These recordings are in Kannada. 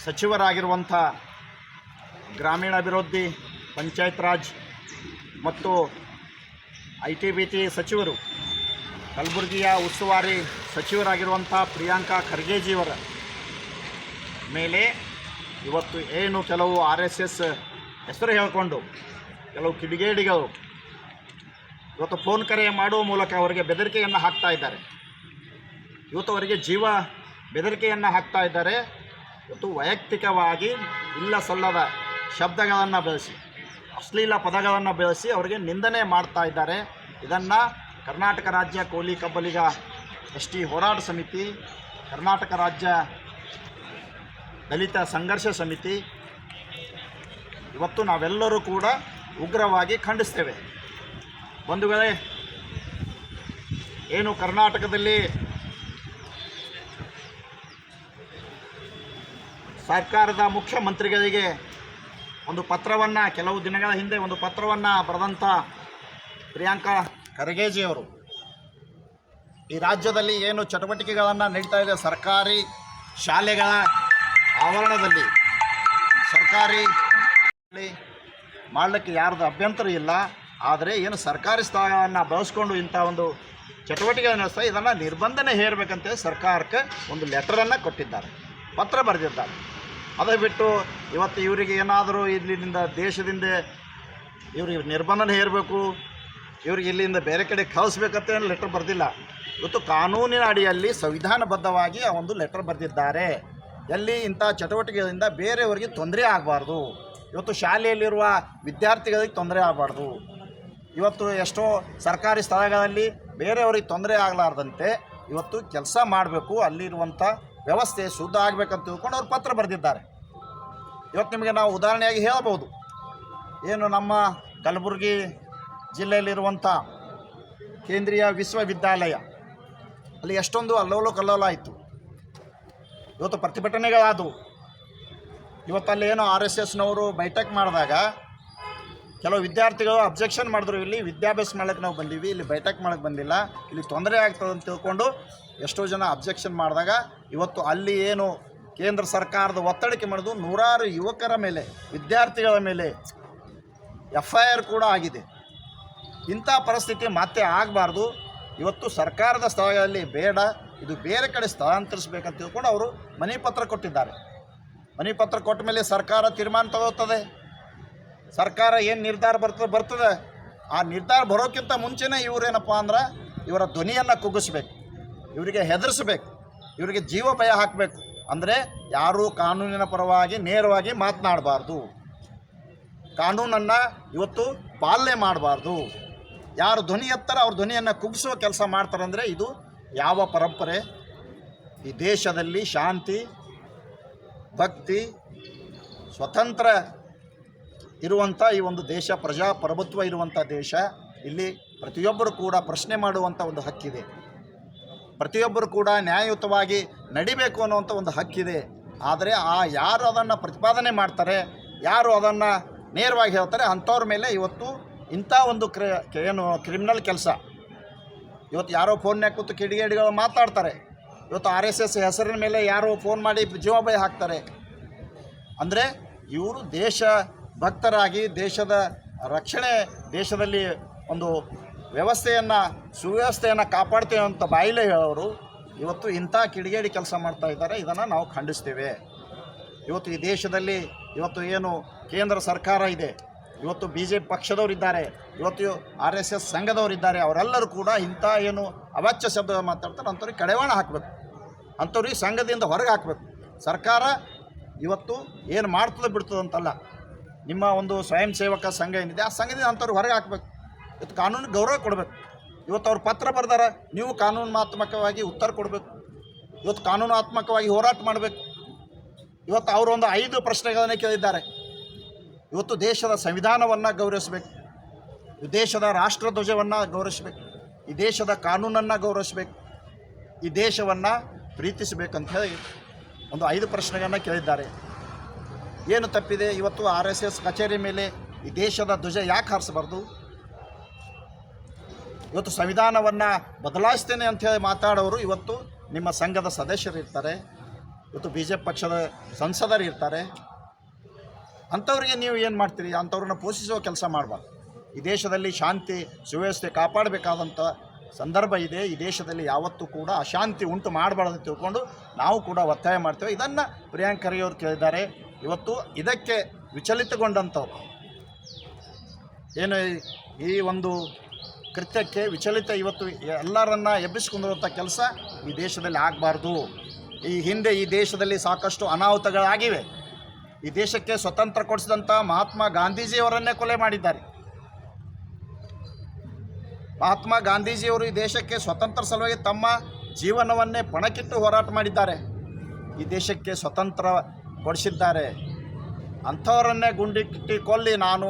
ಸಚಿವರಾಗಿರುವಂಥ ಗ್ರಾಮೀಣಾಭಿವೃದ್ಧಿ, ಪಂಚಾಯತ್ ರಾಜ್ ಮತ್ತು ITBT ಸಚಿವರು, ಕಲಬುರಗಿಯ ಉಸ್ತುವಾರಿ ಸಚಿವರಾಗಿರುವಂಥ ಪ್ರಿಯಾಂಕಾ ಖರ್ಗೆಜಿಯವರ ಮೇಲೆ ಇವತ್ತು ಏನು ಕೆಲವು RSS ಹೆಸರು ಹೇಳಿಕೊಂಡು ಕೆಲವು ಕಿಡಿಗೇಡಿಗಳು ಇವತ್ತು ಫೋನ್ ಕರೆ ಮಾಡುವ ಮೂಲಕ ಅವರಿಗೆ ಬೆದರಿಕೆಯನ್ನು ಹಾಕ್ತಾ ಇದ್ದಾರೆ. ಇವತ್ತು ಅವರಿಗೆ ಜೀವ ಬೆದರಿಕೆಯನ್ನು ಹಾಕ್ತಾ ಇದ್ದಾರೆ. ಇವತ್ತು ವೈಯಕ್ತಿಕವಾಗಿ ಇಲ್ಲ ಸಲ್ಲದ ಶಬ್ದಗಳನ್ನು ಬಳಸಿ, ಅಶ್ಲೀಲ ಪದಗಳನ್ನು ಬಳಸಿ ಅವರಿಗೆ ನಿಂದನೆ ಮಾಡ್ತಾ ಇದ್ದಾರೆ. ಇದನ್ನು ಕರ್ನಾಟಕ ರಾಜ್ಯ ಕೋಲಿ ಕಬ್ಬಲಿಗ ST ಹೋರಾಟ ಸಮಿತಿ, ಕರ್ನಾಟಕ ರಾಜ್ಯ ದಲಿತ ಸಂಘರ್ಷ ಸಮಿತಿ ಇವತ್ತು ನಾವೆಲ್ಲರೂ ಕೂಡ ಉಗ್ರವಾಗಿ ಖಂಡಿಸ್ತೇವೆ. ಬಂಧುಗಳೇ, ಏನು ಕರ್ನಾಟಕದಲ್ಲಿ ಸರ್ಕಾರದ ಮುಖ್ಯಮಂತ್ರಿಗಳಿಗೆ ಒಂದು ಪತ್ರವನ್ನು, ಕೆಲವು ದಿನಗಳ ಹಿಂದೆ ಒಂದು ಪತ್ರವನ್ನು ಬರೆದಂಥ ಪ್ರಿಯಾಂಕಾ ಖರ್ಗೆಜಿಯವರು ಈ ರಾಜ್ಯದಲ್ಲಿ ಏನು ಚಟುವಟಿಕೆಗಳನ್ನು ನಡೀತಾ ಇದೆ, ಸರ್ಕಾರಿ ಶಾಲೆಗಳ ಆವರಣದಲ್ಲಿ ಸರ್ಕಾರಿ ಮಾಡಲಿಕ್ಕೆ ಯಾರ್ದು ಅಭ್ಯಂತರ ಇಲ್ಲ. ಆದರೆ ಏನು ಸರ್ಕಾರಿ ಸ್ಥಳವನ್ನು ಬಳಸ್ಕೊಂಡು ಇಂಥ ಒಂದು ಚಟುವಟಿಕೆ ನಡೆಸ್ತಾ ಇದನ್ನು ನಿರ್ಬಂಧನೆ ಹೇರಬೇಕಂತೇಳಿ ಸರ್ಕಾರಕ್ಕೆ ಒಂದು ಲೆಟರನ್ನು ಕೊಟ್ಟಿದ್ದಾರೆ, ಪತ್ರ ಬರೆದಿದ್ದಾರೆ. ಅದೇ ಬಿಟ್ಟು ಇವತ್ತು ಇವರಿಗೆ ಏನಾದರೂ ಇಲ್ಲಿಂದ ದೇಶದಿಂದ ಇವ್ರಿಗೆ ನಿರ್ಬಂಧನೆ ಹೇರಬೇಕು, ಇವ್ರಿಗೆ ಇಲ್ಲಿಂದ ಬೇರೆ ಕಡೆ ಕಳಿಸ್ಬೇಕಂತ ಏನು ಲೆಟರ್ ಬರೆದಿಲ್ಲ. ಇವತ್ತು ಕಾನೂನಿನ ಅಡಿಯಲ್ಲಿ ಸಂವಿಧಾನಬದ್ಧವಾಗಿ ಆ ಒಂದು ಲೆಟರ್ ಬರೆದಿದ್ದಾರೆ. ಎಲ್ಲಿ ಇಂಥ ಚಟುವಟಿಕೆಗಳಿಂದ ಬೇರೆಯವರಿಗೆ ತೊಂದರೆ ಆಗಬಾರ್ದು, ಇವತ್ತು ಶಾಲೆಯಲ್ಲಿರುವ ವಿದ್ಯಾರ್ಥಿಗಳಿಗೆ ತೊಂದರೆ ಆಗಬಾರ್ದು, ಇವತ್ತು ಎಷ್ಟೋ ಸರ್ಕಾರಿ ಸ್ಥಳಗಳಲ್ಲಿ ಬೇರೆಯವರಿಗೆ ತೊಂದರೆ ಆಗಲಾರ್ದಂತೆ ಇವತ್ತು ಕೆಲಸ ಮಾಡಬೇಕು, ಅಲ್ಲಿರುವಂಥ ವ್ಯವಸ್ಥೆ ಶುದ್ಧ ಆಗಬೇಕಂತ ತಿಳ್ಕೊಂಡು ಅವ್ರು ಪತ್ರ ಬರೆದಿದ್ದಾರೆ. ಇವತ್ತು ನಿಮಗೆ ನಾವು ಉದಾಹರಣೆಯಾಗಿ ಹೇಳಬಹುದು, ಏನು ನಮ್ಮ ಕಲಬುರಗಿ ಜಿಲ್ಲೆಯಲ್ಲಿರುವಂಥ ಕೇಂದ್ರೀಯ ವಿಶ್ವವಿದ್ಯಾಲಯ ಅಲ್ಲಿ ಎಷ್ಟೊಂದು ಅಲ್ಲೋಲ ಕಲ್ಲೋಲ ಆಯಿತು. ಇವತ್ತು ಪ್ರತಿಭಟನೆಗಳಾದವು. ಇವತ್ತು ಅಲ್ಲಿ ಏನು RSSನವರು ಬೈಠಕ್ ಮಾಡಿದಾಗ ಕೆಲವು ವಿದ್ಯಾರ್ಥಿಗಳು ಅಬ್ಜೆಕ್ಷನ್ ಮಾಡಿದ್ರು, ಇಲ್ಲಿ ವಿದ್ಯಾಭ್ಯಾಸ ಮಾಡೋಕ್ಕೆ ನಾವು ಬಂದೀವಿ, ಇಲ್ಲಿ ಬೈಠಕ್ ಮಾಡೋಕ್ಕೆ ಬಂದಿಲ್ಲ, ಇಲ್ಲಿ ತೊಂದರೆ ಆಗ್ತದೆ ಅಂತ ತಿಳ್ಕೊಂಡು ಎಷ್ಟೋ ಜನ ಅಬ್ಜೆಕ್ಷನ್ ಮಾಡಿದಾಗ ಇವತ್ತು ಅಲ್ಲಿ ಏನು ಕೇಂದ್ರ ಸರ್ಕಾರದ ಒತ್ತಡಕ್ಕೆ ಮಾಡಿದು ನೂರಾರು ಯುವಕರ ಮೇಲೆ, ವಿದ್ಯಾರ್ಥಿಗಳ ಮೇಲೆ FIR ಕೂಡ ಆಗಿದೆ. ಇಂಥ ಪರಿಸ್ಥಿತಿ ಮತ್ತೆ ಆಗಬಾರ್ದು. ಇವತ್ತು ಸರ್ಕಾರದ ಸ್ಥಳಗಳಲ್ಲಿ ಬೇಡ, ಇದು ಬೇರೆ ಕಡೆ ಸ್ಥಳಾಂತರಿಸಬೇಕಂತ ತಿಳ್ಕೊಂಡು ಅವರು ಮನವಿ ಪತ್ರ ಕೊಟ್ಟಿದ್ದಾರೆ. ಮನವಿ ಪತ್ರ ಕೊಟ್ಟ ಮೇಲೆ ಸರ್ಕಾರ ತೀರ್ಮಾನ ತಗೋತದೆ. ಸರ್ಕಾರ ಏನು ನಿರ್ಧಾರ ಬರ್ತದೆ ಆ ನಿರ್ಧಾರ ಬರೋಕ್ಕಿಂತ ಮುಂಚೆನೇ ಇವರೇನಪ್ಪ ಅಂದ್ರೆ ಇವರ ಧ್ವನಿಯನ್ನು ಕುಗ್ಗಿಸ್ಬೇಕು, ಇವರಿಗೆ ಹೆದರಿಸಬೇಕು, ಇವರಿಗೆ ಜೀವ ಭಯ ಹಾಕಬೇಕು. ಅಂದರೆ ಯಾರೂ ಕಾನೂನಿನ ಪರವಾಗಿ ನೇರವಾಗಿ ಮಾತನಾಡಬಾರ್ದು, ಕಾನೂನನ್ನು ಇವತ್ತು ಪಾಲನೆ ಮಾಡಬಾರ್ದು. ಯಾರು ಧ್ವನಿ ಎತ್ತರ ಅವ್ರ ಧ್ವನಿಯನ್ನು ಕುಗ್ಗಿಸುವ ಕೆಲಸ ಮಾಡ್ತಾರಂದರೆ ಇದು ಯಾವ ಪರಂಪರೆ? ಈ ದೇಶದಲ್ಲಿ ಶಾಂತಿ, ಭಕ್ತಿ, ಸ್ವತಂತ್ರ ಇರುವಂಥ ಈ ಒಂದು ದೇಶ, ಪ್ರಜಾಪ್ರಭುತ್ವ ಇರುವಂಥ ದೇಶ. ಇಲ್ಲಿ ಪ್ರತಿಯೊಬ್ಬರು ಕೂಡ ಪ್ರಶ್ನೆ ಮಾಡುವಂಥ ಒಂದು ಹಕ್ಕಿದೆ, ಪ್ರತಿಯೊಬ್ಬರು ಕೂಡ ನ್ಯಾಯಯುತವಾಗಿ ನಡಿಬೇಕು ಅನ್ನುವಂಥ ಒಂದು ಹಕ್ಕಿದೆ. ಆದರೆ ಯಾರು ಅದನ್ನು ಪ್ರತಿಪಾದನೆ ಮಾಡ್ತಾರೆ, ಯಾರು ಅದನ್ನು ನೇರವಾಗಿ ಹೇಳ್ತಾರೆ, ಅಂಥವ್ರ ಮೇಲೆ ಇವತ್ತು ಇಂಥ ಒಂದು ಏನು ಕ್ರಿಮಿನಲ್ ಕೆಲಸ. ಇವತ್ತು ಯಾರೋ ಫೋನ್ಯಾಗ ಕೂತು ಕಿಡಿಗೇಡಿಗಳು ಮಾತಾಡ್ತಾರೆ, ಇವತ್ತು RSS ಹೆಸರಿನ ಮೇಲೆ ಯಾರೋ ಫೋನ್ ಮಾಡಿ ಜೀವ ಭಯ ಹಾಕ್ತಾರೆ. ಅಂದರೆ ಇವರು ದೇಶ ಭಕ್ತರಾಗಿ ದೇಶದ ರಕ್ಷಣೆ, ದೇಶದಲ್ಲಿ ಒಂದು ವ್ಯವಸ್ಥೆಯನ್ನು, ಸುವ್ಯವಸ್ಥೆಯನ್ನು ಕಾಪಾಡ್ತೇವೆ ಅಂತ ಬಾಯಿಲೇ ಹೇಳೋರು ಇವತ್ತು ಇಂಥ ಕಿಡಿಗೇಡಿ ಕೆಲಸ ಮಾಡ್ತಾ ಇದ್ದಾರೆ. ಇದನ್ನು ನಾವು ಖಂಡಿಸ್ತೇವೆ. ಇವತ್ತು ಈ ದೇಶದಲ್ಲಿ ಇವತ್ತು ಏನು ಕೇಂದ್ರ ಸರ್ಕಾರ ಇದೆ, ಇವತ್ತು BJP ಪಕ್ಷದವರಿದ್ದಾರೆ, ಇವತ್ತು RSS ಸಂಘದವರಿದ್ದಾರೆ, ಅವರೆಲ್ಲರೂ ಕೂಡ ಇಂಥ ಏನು ಅವಾಚ್ಯ ಶಬ್ದ ಮಾತಾಡ್ತಾರೆ ಅಂಥವ್ರಿಗೆ ಕಡಿವಾಣ ಹಾಕಬೇಕು, ಅಂಥವ್ರಿಗೆ ಸಂಘದಿಂದ ಹೊರಗೆ ಹಾಕಬೇಕು. ಸರ್ಕಾರ ಇವತ್ತು ಏನು ಮಾಡ್ತದೆ ಬಿಡ್ತದಂತಲ್ಲ, ನಿಮ್ಮ ಒಂದು ಸ್ವಯಂ ಸೇವಕ ಸಂಘ ಏನಿದೆ ಆ ಸಂಘದಿಂದ ಅಂಥವ್ರಿಗೆ ಹೊರಗೆ ಹಾಕಬೇಕು. ಇವತ್ತು ಕಾನೂನಿಗೆ ಗೌರವ ಕೊಡಬೇಕು. ಇವತ್ತು ಅವ್ರು ಪತ್ರ ಬರೆದಾರೆ, ನೀವು ಕಾನೂನಾತ್ಮಕವಾಗಿ ಉತ್ತರ ಕೊಡಬೇಕು, ಇವತ್ತು ಕಾನೂನಾತ್ಮಕವಾಗಿ ಹೋರಾಟ ಮಾಡಬೇಕು. ಇವತ್ತು ಅವರು ಒಂದು 5 ಪ್ರಶ್ನೆಗಳನ್ನು ಕೇಳಿದ್ದಾರೆ. ಇವತ್ತು ದೇಶದ ಸಂವಿಧಾನವನ್ನು ಗೌರವಿಸಬೇಕು, ಈ ದೇಶದ ರಾಷ್ಟ್ರಧ್ವಜವನ್ನು ಗೌರವಿಸಬೇಕು, ಈ ದೇಶದ ಕಾನೂನನ್ನು ಗೌರವಿಸಬೇಕು, ಈ ದೇಶವನ್ನು ಪ್ರೀತಿಸಬೇಕಂತ ಹೇಳಿ ಒಂದು 5 ಪ್ರಶ್ನೆಗಳನ್ನು ಕೇಳಿದ್ದಾರೆ. ಏನು ತಪ್ಪಿದೆ? ಇವತ್ತು RSS ಕಚೇರಿ ಮೇಲೆ ಈ ದೇಶದ ಧ್ವಜ ಯಾಕೆ ಹಾರಿಸಬಾರ್ದು? ಇವತ್ತು ಸಂವಿಧಾನವನ್ನು ಬದಲಾಯಿಸ್ತೇನೆ ಅಂಥೇಳಿ ಮಾತಾಡೋರು ಇವತ್ತು ನಿಮ್ಮ ಸಂಘದ ಸದಸ್ಯರಿರ್ತಾರೆ. ಇವತ್ತು BJP ಪಕ್ಷದ ಸಂಸದರು ಇರ್ತಾರೆ. ಅಂಥವ್ರಿಗೆ ನೀವು ಏನು ಮಾಡ್ತೀರಿ? ಅಂಥವ್ರನ್ನ ಪೋಷಿಸುವ ಕೆಲಸ ಮಾಡಬಾರ್ದು. ಈ ದೇಶದಲ್ಲಿ ಶಾಂತಿ ಸುವ್ಯವಸ್ಥೆ ಕಾಪಾಡಬೇಕಾದಂಥ ಸಂದರ್ಭ ಇದೆ. ಈ ದೇಶದಲ್ಲಿ ಯಾವತ್ತೂ ಕೂಡ ಅಶಾಂತಿ ಉಂಟು ಮಾಡಬಾರ್ದು ಅಂತ ತಿಳ್ಕೊಂಡು ನಾವು ಕೂಡ ಒತ್ತಾಯ ಮಾಡ್ತೇವೆ. ಇದನ್ನು ಪ್ರಿಯಾಂಕ್ ಖರ್ಗೆ ಅವರು ಕೇಳಿದ್ದಾರೆ. ಇವತ್ತು ಇದಕ್ಕೆ ವಿಚಲಿತಗೊಂಡಂಥವ್ರು ಏನು ಈ ಒಂದು ಕೃತ್ಯಕ್ಕೆ ವಿಚಲಿತ ಇವತ್ತು ಎಲ್ಲರನ್ನ ಎಬ್ಬಿಸಿಕೊಂಡಿರುವಂಥ ಕೆಲಸ ಈ ದೇಶದಲ್ಲಿ ಆಗಬಾರ್ದು. ಈ ಹಿಂದೆ ಈ ದೇಶದಲ್ಲಿ ಸಾಕಷ್ಟು ಅನಾಹುತಗಳಾಗಿವೆ. ಈ ದೇಶಕ್ಕೆ ಸ್ವತಂತ್ರ ಕೊಡಿಸಿದಂಥ ಮಹಾತ್ಮ ಗಾಂಧೀಜಿಯವರನ್ನೇ ಕೊಲೆ ಮಾಡಿದ್ದಾರೆ. ಮಹಾತ್ಮ ಗಾಂಧೀಜಿಯವರು ಈ ದೇಶಕ್ಕೆ ಸ್ವತಂತ್ರ ಸಲುವಾಗಿ ತಮ್ಮ ಜೀವನವನ್ನೇ ಪಣಕ್ಕಿಟ್ಟು ಹೋರಾಟ ಮಾಡಿದ್ದಾರೆ. ಈ ದೇಶಕ್ಕೆ ಸ್ವತಂತ್ರ ಕೊಡಿಸಿದ್ದಾರೆ. ಅಂಥವರನ್ನೇ ಗುಂಡಿಟ್ಟು ಕೊಲ್ಲಿ ನಾನು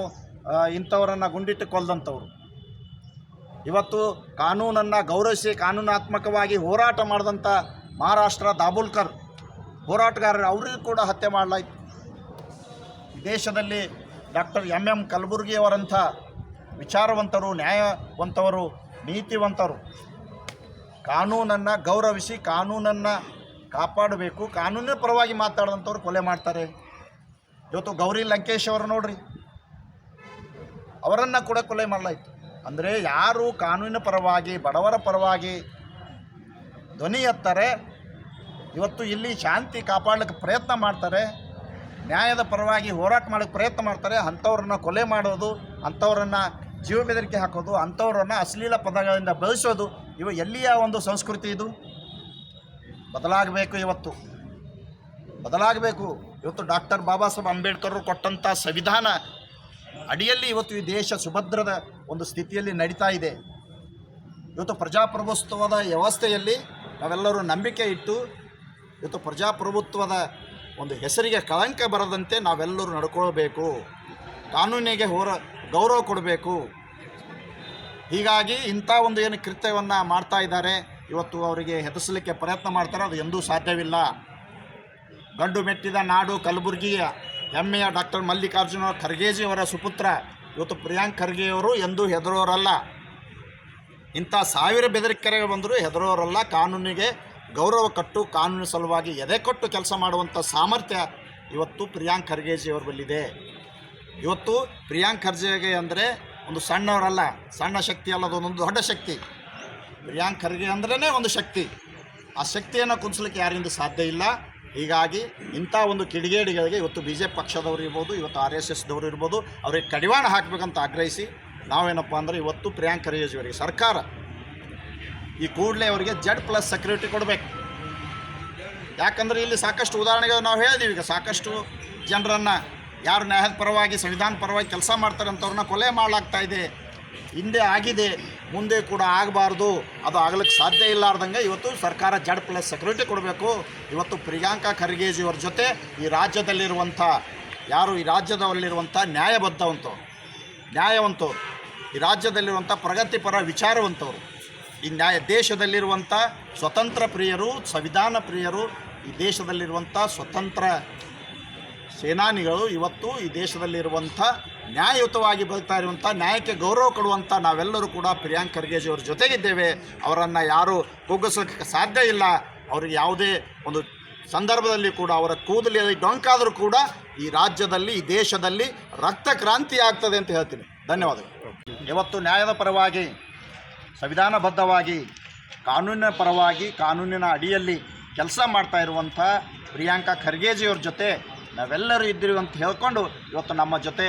ಇಂಥವರನ್ನು ಗುಂಡಿಟ್ಟು ಕೊಲ್ಲದಂಥವ್ರು. ಇವತ್ತು ಕಾನೂನನ್ನು ಗೌರವಿಸಿ ಕಾನೂನಾತ್ಮಕವಾಗಿ ಹೋರಾಟ ಮಾಡಿದಂಥ ಮಹಾರಾಷ್ಟ್ರ ದಾಬೋಲ್ಕರ್ ಹೋರಾಟಗಾರರು ಅವರಿಗೂ ಕೂಡ ಹತ್ಯೆ ಮಾಡಲಾಯಿತು. ದೇಶದಲ್ಲಿ ಡಾಕ್ಟರ್ MM ಕಲಬುರ್ಗಿಯವರಂಥ ವಿಚಾರವಂತರು, ನ್ಯಾಯವಂತವರು, ನೀತಿವಂತರು ಕಾನೂನನ್ನು ಗೌರವಿಸಿ ಕಾನೂನನ್ನು ಕಾಪಾಡಬೇಕು, ಕಾನೂನಿನ ಪರವಾಗಿ ಮಾತಾಡಿದಂಥವ್ರು ಕೊಲೆ ಮಾಡ್ತಾರೆ. ಇವತ್ತು ಗೌರಿ ಲಂಕೇಶ್ ಅವರು ನೋಡ್ರಿ, ಅವರನ್ನು ಕೂಡ ಕೊಲೆ ಮಾಡಲಾಯಿತು. ಅಂದರೆ ಯಾರು ಕಾನೂನಿನ ಪರವಾಗಿ ಬಡವರ ಪರವಾಗಿ ಧ್ವನಿ ಎತ್ತಾರೆ, ಇವತ್ತು ಇಲ್ಲಿ ಶಾಂತಿ ಕಾಪಾಡಲಿಕ್ಕೆ ಪ್ರಯತ್ನ ಮಾಡ್ತಾರೆ, ನ್ಯಾಯದ ಪರವಾಗಿ ಹೋರಾಟ ಮಾಡೋಕ್ಕೆ ಪ್ರಯತ್ನ ಮಾಡ್ತಾರೆ, ಅಂಥವ್ರನ್ನ ಕೊಲೆ ಮಾಡೋದು, ಅಂಥವ್ರನ್ನು ಜೀವ ಬೆದರಿಕೆ ಹಾಕೋದು, ಅಂಥವ್ರನ್ನು ಅಶ್ಲೀಲ ಪದಗಳಿಂದ ಬೆಳೆಸೋದು, ಇವು ಎಲ್ಲಿಯ ಒಂದು ಸಂಸ್ಕೃತಿ? ಇದು ಬದಲಾಗಬೇಕು. ಇವತ್ತು ಬದಲಾಗಬೇಕು. ಇವತ್ತು ಡಾಕ್ಟರ್ ಬಾಬಾ ಸಾಹೇಬ್ ಅಂಬೇಡ್ಕರ್ ಕೊಟ್ಟಂಥ ಸಂವಿಧಾನ ಅಡಿಯಲ್ಲಿ ಇವತ್ತು ಈ ದೇಶ ಸುಭದ್ರದ ಒಂದು ಸ್ಥಿತಿಯಲ್ಲಿ ನಡೀತಾ ಇದೆ. ಇವತ್ತು ಪ್ರಜಾಪ್ರಭುತ್ವದ ವ್ಯವಸ್ಥೆಯಲ್ಲಿ ನಾವೆಲ್ಲರೂ ನಂಬಿಕೆ ಇಟ್ಟು ಇವತ್ತು ಪ್ರಜಾಪ್ರಭುತ್ವದ ಒಂದು ಹೆಸರಿಗೆ ಕಳಂಕ ಬರದಂತೆ ನಾವೆಲ್ಲರೂ ನಡ್ಕೊಳ್ಬೇಕು, ಕಾನೂನಿಗೆ ಗೌರವ ಕೊಡಬೇಕು. ಹೀಗಾಗಿ ಇಂಥ ಒಂದು ಏನು ಕೃತ್ಯವನ್ನು ಮಾಡ್ತಾ ಇದ್ದಾರೆ, ಇವತ್ತು ಅವರಿಗೆ ಹೆದರಿಸಲಿಕ್ಕೆ ಪ್ರಯತ್ನ ಮಾಡ್ತಾರೆ, ಅದು ಎಂದೂ ಸಾಧ್ಯವಿಲ್ಲ. ಗಂಡು ಮೆಟ್ಟಿದ ನಾಡು ಕಲಬುರಗಿಯ ಹೆಮ್ಮೆಯ ಡಾಕ್ಟರ್ ಮಲ್ಲಿಕಾರ್ಜುನ ಖರ್ಗೆಜಿಯವರ ಸುಪುತ್ರ ಇವತ್ತು ಪ್ರಿಯಾಂಕ್ ಖರ್ಗೆಯವರು ಎಂದೂ ಹೆದರೋರಲ್ಲ. ಇಂಥ ಸಾವಿರ ಬೆದರಿಕೆರೆ ಬಂದರೂ ಹೆದರೋರಲ್ಲ. ಕಾನೂನಿಗೆ ಗೌರವ ಕೊಟ್ಟು ಕಾನೂನಿನ ಸಲುವಾಗಿ ಎದೆ ಕೊಟ್ಟು ಕೆಲಸ ಮಾಡುವಂಥ ಸಾಮರ್ಥ್ಯ ಇವತ್ತು ಪ್ರಿಯಾಂಕ್ ಖರ್ಗೆಜಿಯವರ ಬಲ್ಲಿದೆ. ಇವತ್ತು ಪ್ರಿಯಾಂಕ್ ಖರ್ಗೆ ಅಂದರೆ ಒಂದು ಸಣ್ಣವರಲ್ಲ, ಸಣ್ಣ ಶಕ್ತಿ ಅಲ್ಲ, ಅದೊಂದು ದೊಡ್ಡ ಶಕ್ತಿ. ಪ್ರಿಯಾಂಕ್ ಖರ್ಗೆ ಅಂದ್ರೇ ಒಂದು ಶಕ್ತಿ. ಆ ಶಕ್ತಿಯನ್ನು ಕುದಿಸ್ಲಿಕ್ಕೆ ಯಾರಿಂದ ಸಾಧ್ಯ ಇಲ್ಲ. ಹೀಗಾಗಿ ಇಂಥ ಒಂದು ಕಿಡಿಗೇಡಿಗಳಿಗೆ ಇವತ್ತು BJP ಪಕ್ಷದವರು ಇರ್ಬೋದು, ಇವತ್ತು RSSದವರು ಇರ್ಬೋದು, ಅವರಿಗೆ ಕಡಿವಾಣ ಹಾಕಬೇಕಂತ ಆಗ್ರಹಿಸಿ ನಾವೇನಪ್ಪ ಅಂದರೆ ಇವತ್ತು ಪ್ರಿಯಾಂಕ್ ಖರ್ಗೆಜಿಯವರಿಗೆ ಸರ್ಕಾರ ಈ ಕೂಡಲೇ ಅವರಿಗೆ Z+ ಸೆಕ್ಯೂರಿಟಿ ಕೊಡಬೇಕು. ಯಾಕಂದರೆ ಇಲ್ಲಿ ಸಾಕಷ್ಟು ಉದಾಹರಣೆಗಳು ನಾವು ಹೇಳಿದ್ದೀವಿ. ಈಗ ಸಾಕಷ್ಟು ಜನರನ್ನು ಯಾರು ನ್ಯಾಯದ ಪರವಾಗಿ ಸಂವಿಧಾನ ಪರವಾಗಿ ಕೆಲಸ ಮಾಡ್ತಾರೆ ಅಂಥವ್ರನ್ನ ಕೊಲೆ ಮಾಡಲಾಗ್ತಾ ಇದೆ. ಹಿಂದೆ ಆಗಿದೆ, ಮುಂದೆ ಕೂಡ ಆಗಬಾರ್ದು, ಅದು ಆಗಲಿಕ್ಕೆ ಸಾಧ್ಯ ಇಲ್ಲಾರ್ದಂಗೆ ಇವತ್ತು ಸರ್ಕಾರ Z+ ಸೆಕ್ಯೂರಿಟಿ ಕೊಡಬೇಕು. ಇವತ್ತು ಪ್ರಿಯಾಂಕಾ ಖರ್ಗೆಜಿಯವ್ರ ಜೊತೆ ಈ ರಾಜ್ಯದಲ್ಲಿರುವಂಥ ಯಾರು ಈ ರಾಜ್ಯದಲ್ಲಿರುವಂಥ ನ್ಯಾಯವಂತರು, ಈ ರಾಜ್ಯದಲ್ಲಿರುವಂಥ ಪ್ರಗತಿಪರ ವಿಚಾರವಂತವರು, ಈ ದೇಶದಲ್ಲಿರುವಂಥ ಸ್ವತಂತ್ರ ಪ್ರಿಯರು, ಸಂವಿಧಾನ ಪ್ರಿಯರು, ಈ ದೇಶದಲ್ಲಿರುವಂಥ ಸ್ವತಂತ್ರ ಸೇನಾನಿಗಳು ಇವತ್ತು ಈ ದೇಶದಲ್ಲಿರುವಂಥ ನ್ಯಾಯಯುತವಾಗಿ ಬದುಕ್ತಾ ಇರುವಂಥ ನ್ಯಾಯಕ್ಕೆ ಗೌರವ ಕೊಡುವಂಥ ನಾವೆಲ್ಲರೂ ಕೂಡ ಪ್ರಿಯಾಂಕ್ ಖರ್ಗೆಜಿಯವ್ರ ಜೊತೆಗಿದ್ದೇವೆ. ಅವರನ್ನು ಯಾರೂ ಕುಗ್ಗಿಸೋಕ್ಕೆ ಸಾಧ್ಯ ಇಲ್ಲ. ಅವರಿಗೆ ಯಾವುದೇ ಒಂದು ಸಂದರ್ಭದಲ್ಲಿ ಕೂಡ ಅವರ ಕೂದಲಲ್ಲಿ ಡೊಂಕಾದರೂ ಕೂಡ ಈ ರಾಜ್ಯದಲ್ಲಿ ಈ ದೇಶದಲ್ಲಿ ರಕ್ತ ಕ್ರಾಂತಿ ಆಗ್ತದೆ ಅಂತ ಹೇಳ್ತೀನಿ. ಧನ್ಯವಾದಗಳು. ಇವತ್ತು ನ್ಯಾಯದ ಪರವಾಗಿ ಸಂವಿಧಾನಬದ್ಧವಾಗಿ ಕಾನೂನಿನ ಪರವಾಗಿ ಕಾನೂನಿನ ಅಡಿಯಲ್ಲಿ ಕೆಲಸ ಮಾಡ್ತಾ ಇರುವಂಥ ಪ್ರಿಯಾಂಕಾ ಖರ್ಗೆಜಿಯವ್ರ ಜೊತೆ ನಾವೆಲ್ಲರೂ ಇದ್ದೀವಿ ಅಂತ ಹೇಳ್ಕೊಂಡು ಇವತ್ತು ನಮ್ಮ ಜೊತೆ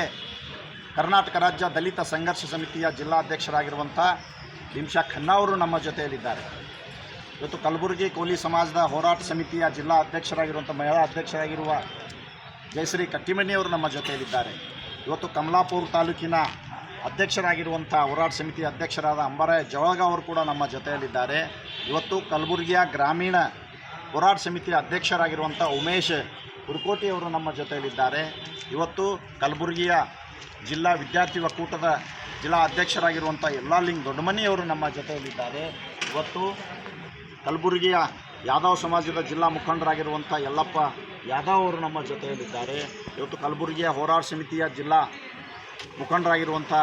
ಕರ್ನಾಟಕ ರಾಜ್ಯ ದಲಿತ ಸಂಘರ್ಷ ಸಮಿತಿಯ ಜಿಲ್ಲಾಧ್ಯಕ್ಷರಾಗಿರುವಂಥ ಭೀಮಶಾ ಖನ್ನಾ ಅವರು ನಮ್ಮ ಜೊತೆಯಲ್ಲಿದ್ದಾರೆ. ಇವತ್ತು ಕಲಬುರಗಿ ಕೋಲಿ ಸಮಾಜದ ಹೋರಾಟ ಸಮಿತಿಯ ಜಿಲ್ಲಾ ಅಧ್ಯಕ್ಷರಾಗಿರುವಂಥ ಮಹಿಳಾ ಅಧ್ಯಕ್ಷರಾಗಿರುವ ಜಯಶ್ರೀ ಕಟ್ಟಿಮನಿಯವರು ನಮ್ಮ ಜೊತೆಯಲ್ಲಿದ್ದಾರೆ. ಇವತ್ತು ಕಮಲಾಪುರ ತಾಲೂಕಿನ ಅಧ್ಯಕ್ಷರಾಗಿರುವಂಥ ಹೋರಾಟ ಸಮಿತಿ ಅಧ್ಯಕ್ಷರಾದ ಅಂಬಾರಾಯ ಜವಳಗ ಅವರು ಕೂಡ ನಮ್ಮ ಜೊತೆಯಲ್ಲಿದ್ದಾರೆ. ಇವತ್ತು ಕಲಬುರಗಿಯ ಗ್ರಾಮೀಣ ಹೋರಾಟ ಸಮಿತಿಯ ಅಧ್ಯಕ್ಷರಾಗಿರುವಂಥ ಉಮೇಶ್ ಹುರ್ಕೋಟಿಯವರು ನಮ್ಮ ಜೊತೆಯಲ್ಲಿದ್ದಾರೆ. ಇವತ್ತು ಕಲಬುರಗಿಯ ಜಿಲ್ಲಾ ವಿದ್ಯಾರ್ಥಿ ಒಕ್ಕೂಟದ ಜಿಲ್ಲಾ ಅಧ್ಯಕ್ಷರಾಗಿರುವಂಥ ಯಲ್ಲಾಲಿಂಗ್ ದೊಡ್ಡಮನಿಯವರು ನಮ್ಮ ಜೊತೆಯಲ್ಲಿದ್ದಾರೆ. ಇವತ್ತು ಕಲಬುರಗಿಯ ಯಾದವ್ ಸಮಾಜದ ಜಿಲ್ಲಾ ಮುಖಂಡರಾಗಿರುವಂಥ ಯಲ್ಲಪ್ಪ ಯಾದವ್ ಅವರು ನಮ್ಮ ಜೊತೆಯಲ್ಲಿದ್ದಾರೆ. ಇವತ್ತು ಕಲಬುರಗಿಯ ಹೋರಾಟ ಸಮಿತಿಯ ಜಿಲ್ಲಾ ಮುಖಂಡರಾಗಿರುವಂಥ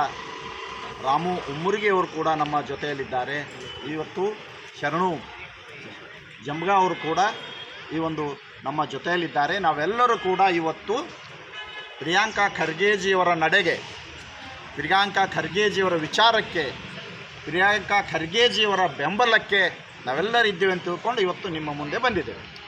ರಾಮು ಉಮ್ಮುರಿಗೆಯವರು ಕೂಡ ನಮ್ಮ ಜೊತೆಯಲ್ಲಿದ್ದಾರೆ. ಇವತ್ತು ಶರಣು ಜಂಬಗ ಅವರು ಕೂಡ ಈ ಒಂದು ನಮ್ಮ ಜೊತೆಯಲ್ಲಿದ್ದಾರೆ. ನಾವೆಲ್ಲರೂ ಕೂಡ ಇವತ್ತು ಪ್ರಿಯಾಂಕಾ ಖರ್ಗೆಜಿಯವರ ನಡೆಗೆ, ಪ್ರಿಯಾಂಕಾ ಖರ್ಗೆಜಿಯವರ ವಿಚಾರಕ್ಕೆ, ಪ್ರಿಯಾಂಕಾ ಖರ್ಗೆಜಿಯವರ ಬೆಂಬಲಕ್ಕೆ ನಾವೆಲ್ಲರಿದ್ದೇವೆ ಅಂತ ತಿಳ್ಕೊಂಡು ಇವತ್ತು ನಿಮ್ಮ ಮುಂದೆ ಬಂದಿದ್ದೇವೆ.